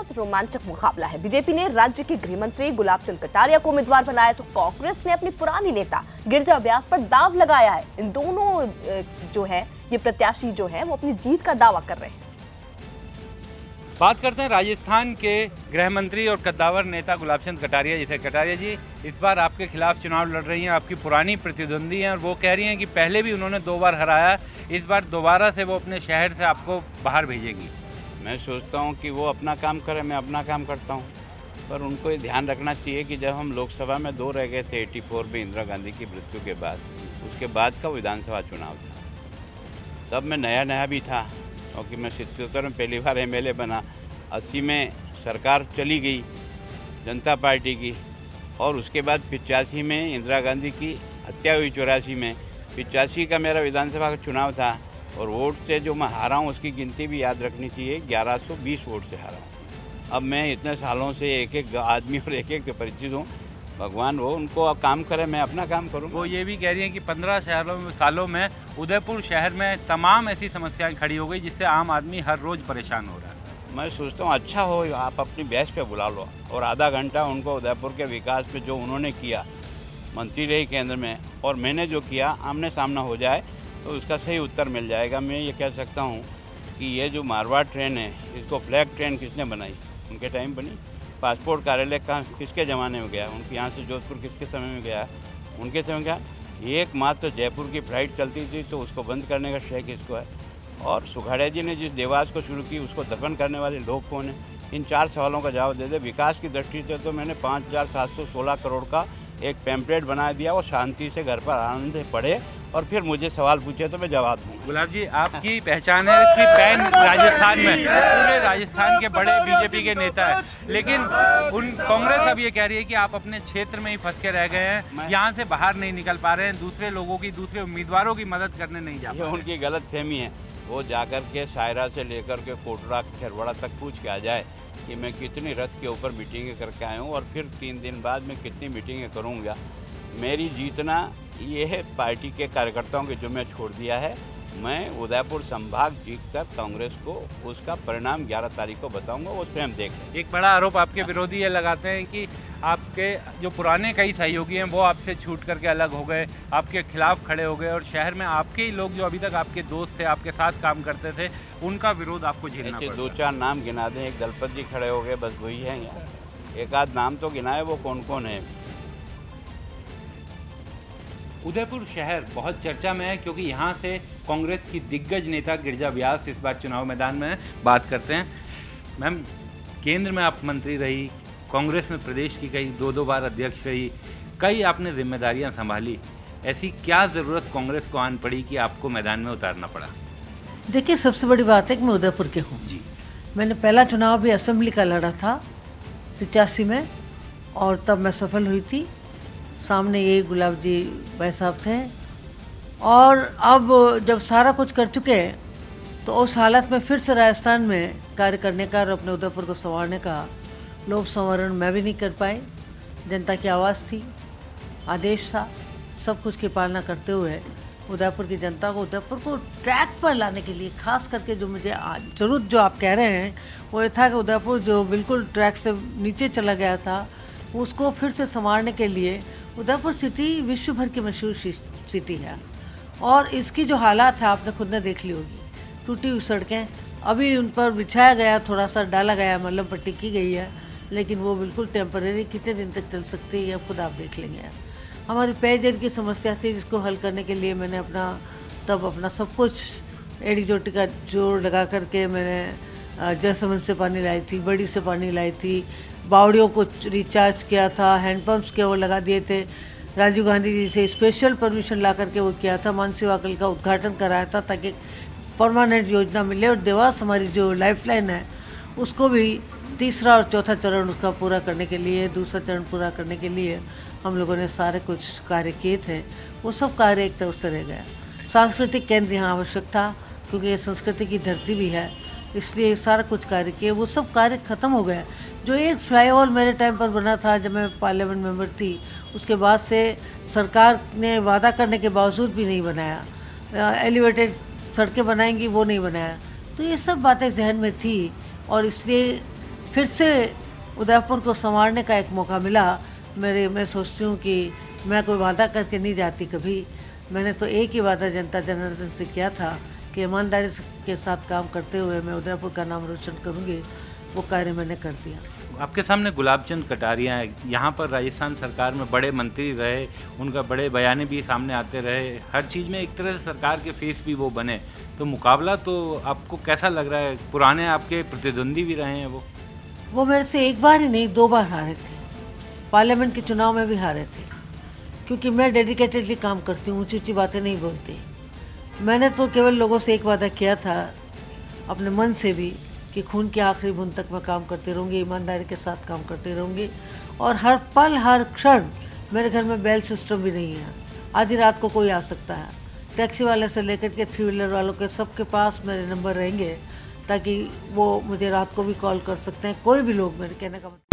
बहुत रोमांचक मुकाबला है। बीजेपी ने राज्य के गृह मंत्री गुलाब चंद कटारिया को उम्मीदवार बनाया तो कांग्रेस ने अपनी पुरानी नेता गिरिजा व्यास पर दाव लगाया है। इन दोनों जो है ये प्रत्याशी जो है वो अपनी जीत का दावा कर रहे हैं। बात करते हैं राजस्थान के गृह मंत्री और कद्दावर नेता गुलाब चंद कटारिया जी से। कटारिया जी, इस बार आपके खिलाफ चुनाव लड़ रही हैं, आपकी पुरानी प्रतिद्वंदी हैं और वो कह रही हैं कि पहले भी उन्होंने 2 बार हराया, इस बार दोबारा से वो अपने शहर से आपको बाहर भेजेगी। मैं सोचता हूं कि वो अपना काम करे, मैं अपना काम करता हूं, पर उनको ये ध्यान रखना चाहिए कि जब हम लोकसभा में 2 रह गए थे 84 में इंदिरा गांधी की मृत्यु के बाद, उसके बाद का विधानसभा चुनाव था, तब मैं नया भी था क्योंकि मैं 77 में पहली बार MLA बना। 80 में सरकार चली गई जनता पार्टी की और उसके बाद 85 में इंदिरा गांधी की हत्या हुई 84 में। 85 का मेरा विधानसभा का चुनाव था और वोट से जो मैं हारा हूँ उसकी गिनती भी याद रखनी चाहिए, 1120 वोट से हारा हूँ। अब मैं इतने सालों से एक आदमी और एक परिचित हूँ, भगवान वो उनको अब काम करे, मैं अपना काम करूँ। वो ये भी कह रही हैं कि 15 सालों में उदयपुर शहर में तमाम ऐसी समस्याएं खड़ी हो गई जिससे आम आदमी हर रोज़ परेशान हो रहा है। मैं सोचता हूँ अच्छा हो आप अपनी बहस पे बुला लो और आधा घंटा उनको उदयपुर के विकास पे जो उन्होंने किया, मंत्री रही केंद्र में और मैंने जो किया, आमने सामना हो जाए तो उसका सही उत्तर मिल जाएगा। मैं ये कह सकता हूँ कि ये जो मारवाड़ ट्रेन है, इसको फ्लैग ट्रेन किसने बनाई? उनके टाइम बनी। पासपोर्ट कार्यालय का किसके ज़माने में गया? उनके यहाँ से जोधपुर किसके समय में गया? उनके समय गया। एकमात्र जयपुर की फ्लाइट चलती थी तो उसको बंद करने का श्रेय किसको है? और सुखाड़िया जी ने जिस देवास को शुरू की उसको दफन करने वाले लोग कौन है? इन 4 सवालों का जवाब दे दे। विकास की दृष्टि से तो मैंने 5,716 करोड़ का एक पैम्पलेट बना दिया, वो शांति से घर पर आनंद से पढ़े और फिर मुझे सवाल पूछे तो मैं जवाब दूंगा। गुलाब जी, आपकी पहचान है कि पैन राजस्थान में पूरे राजस्थान के बड़े बीजेपी के नेता है, लेकिन कांग्रेस अब ये कह रही है कि आप अपने क्षेत्र में ही फंस के रह गए हैं, यहाँ से बाहर नहीं निकल पा रहे हैं, दूसरे लोगों की, दूसरे उम्मीदवारों की मदद करने नहीं जा पा रहे हैं। उनकी गलत फहमी है। वो जाकर के सायरा से लेकर के कोटड़ा खेरवाड़ा तक पूछ के आ जाए कि मैं कितनी रथ के ऊपर मीटिंगें करके आया हूँ और फिर 3 दिन बाद मैं कितनी मीटिंगें करूँगा। मेरी जीतना ये है पार्टी के कार्यकर्ताओं के जो मैं छोड़ दिया है। मैं उदयपुर संभाग जीतकर कांग्रेस को उसका परिणाम 11 तारीख को बताऊंगा, वो स्वयं देख लें। एक बड़ा आरोप आपके विरोधी ये लगाते हैं कि आपके जो पुराने कई सहयोगी हैं वो आपसे छूट करके अलग हो गए, आपके खिलाफ खड़े हो गए और शहर में आपके ही लोग जो अभी तक आपके दोस्त थे, आपके साथ काम करते थे, उनका विरोध आपको झेलना पड़ा। 2-4 नाम गिना दें, एक दलपत जी खड़े हो गए, बस वही है यार। एक आध नाम तो गिनाए, वो कौन कौन है? उदयपुर शहर बहुत चर्चा में है क्योंकि यहाँ से कांग्रेस की दिग्गज नेता गिरिजा व्यास इस बार चुनाव मैदान में बात करते हैं। मैम, केंद्र में आप मंत्री रही, कांग्रेस में प्रदेश की कई 2-2 बार अध्यक्ष रही, कई आपने जिम्मेदारियां संभाली, ऐसी क्या ज़रूरत कांग्रेस को आन पड़ी कि आपको मैदान में उतारना पड़ा? देखिए, सबसे बड़ी बात है कि मैं उदयपुर के हूँ जी। मैंने पहला चुनाव भी असेंबली का लड़ा था 85 में और तब मैं सफल हुई थी। सामने ये गुलाब जी भाई साहब थे और अब जब सारा कुछ कर चुके हैं तो उस हालत में फिर से राजस्थान में कार्य करने का और अपने उदयपुर को संवारने का लोभ संवरण मैं भी नहीं कर पाई। जनता की आवाज़ थी, आदेश था, सब कुछ की पालना करते हुए उदयपुर की जनता को, उदयपुर को ट्रैक पर लाने के लिए खास करके जो मुझे जरूरत जो आप कह रहे हैं वो ये था कि उदयपुर जो बिल्कुल ट्रैक से नीचे चला गया था उसको फिर से संवारने के लिए उदयपुर सिटी विश्व भर की मशहूर सिटी है और इसकी जो हालात है आपने खुद ने देख ली होगी। टूटी हुई सड़कें, अभी उन पर बिछाया गया, थोड़ा सा डाला गया, मलम पट्टी की गई है, लेकिन वो बिल्कुल टेम्परेरी, कितने दिन तक चल सकती है ये खुद आप देख लेंगे। हमारी पेयजल की समस्या थी जिसको हल करने के लिए मैंने अपना सब कुछ एड़ी चोटी का जोड़ लगा करके मैंने जयसमंद से पानी लाई थी, बड़ी से पानी लाई थी, बावड़ियों को रिचार्ज किया था, हैंडपम्प्स के वो लगा दिए थे, राजीव गांधी जी से स्पेशल परमिशन ला करके वो किया था, मानसी वाकल का उद्घाटन कराया था ताकि परमानेंट योजना मिले और देवास हमारी जो लाइफलाइन है उसको भी 3रा और 4था चरण उसका पूरा करने के लिए, 2रा चरण पूरा करने के लिए हम लोगों ने सारे कुछ कार्य किए थे। वो सब कार्य एक तरफ से रह गया। सांस्कृतिक केंद्र यहाँ आवश्यक था क्योंकि ये संस्कृति की धरती भी है, इसलिए सारा कुछ कार्य किए, वो सब कार्य ख़त्म हो गए। जो एक फ्लाईओवर मेरे टाइम पर बना था जब मैं पार्लियामेंट मेंबर थी, उसके बाद से सरकार ने वादा करने के बावजूद भी नहीं बनाया। एलिवेटेड सड़कें बनाएंगी, वो नहीं बनाया। तो ये सब बातें जहन में थी और इसलिए फिर से उदयपुर को संवारने का एक मौका मिला। मैं सोचती हूँ कि मैं कोई वादा करके नहीं जाती कभी। मैंने तो एक ही वादा जनता जनार्दन से किया था कि ईमानदारी के साथ काम करते हुए मैं उदयपुर का नाम रोशन करूँगी। वो कार्य मैंने कर दिया। आपके सामने गुलाबचंद कटारिया हैं, यहाँ पर राजस्थान सरकार में बड़े मंत्री रहे, उनका बड़े बयाने भी सामने आते रहे, हर चीज़ में एक तरह से सरकार के फेस भी वो बने। तो मुकाबला तो आपको कैसा लग रहा है? पुराने आपके प्रतिद्वंदी भी रहे हैं वो मेरे से एक बार ही नहीं 2 बार हारे थे। पार्लियामेंट के चुनाव में भी हारे थे, क्योंकि मैं डेडिकेटेडली काम करती हूँ, ऊँची ऊँची बातें नहीं बोलती। मैंने तो केवल लोगों से एक वादा किया था अपने मन से भी कि खून की आखिरी बूंद तक मैं काम करती रहूँगी, ईमानदारी के साथ काम करती रहूँगी। और हर पल हर क्षण मेरे घर में बेल सिस्टम भी नहीं है। आधी रात को कोई आ सकता है। टैक्सी वाले से लेकर के 3 व्हीलर वालों के सबके पास मेरे नंबर रहेंगे, ताकि वो मुझे रात को भी कॉल कर सकते हैं। कोई भी लोग, मेरे कहने का मतलब